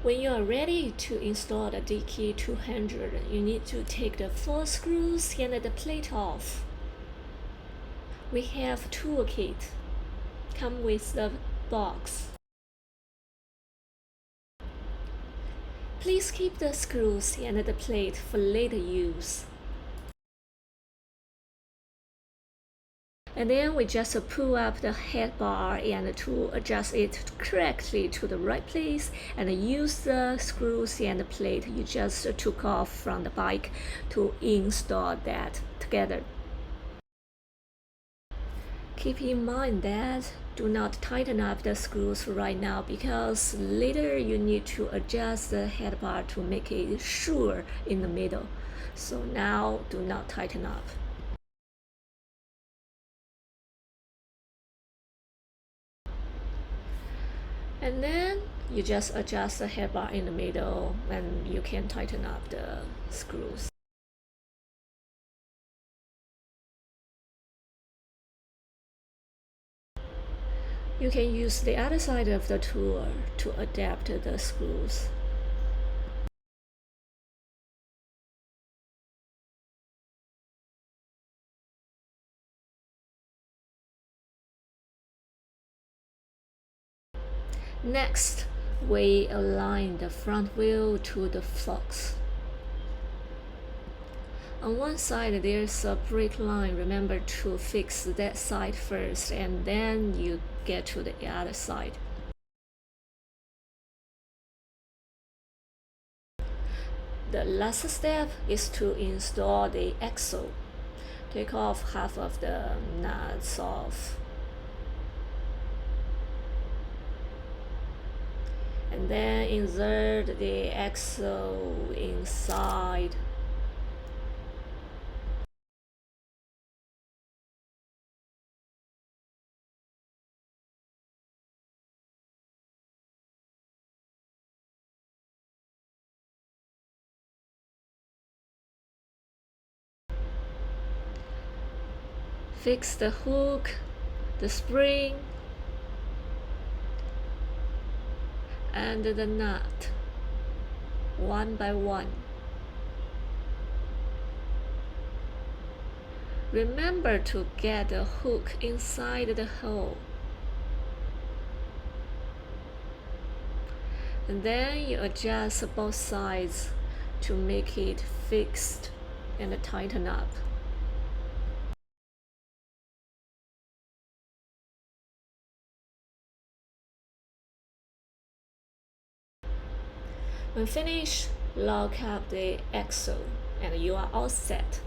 When you are ready to install the DK200, you need to take the 4 screws and the plate off. We have toolkit, come with the box. Please keep the screws and the plate for later use. And then we just pull up the head bar and to adjust it correctly to the right place, and use the screws and the plate you just took off from the bike to install that together. Keep in mind that do not tighten up the screws right now, because later you need to adjust the head bar to make it sure in the middle. So now do not tighten up. And then you just adjust the head bar in the middle, and you can tighten up the screws. You can use the other side of the tool to adapt the screws. Next, we align the front wheel to the flux. On one side there's a brake line. Remember to fix that side first, and then you get to the other side. The last step is to install the axle. Take off half of the nuts off. And then insert the axle inside. Fix the hook, the spring, and the nut one by one. Remember to get the hook inside the hole. And then you adjust both sides to make it fixed and tighten up. When finished, lock up the axle and you are all set.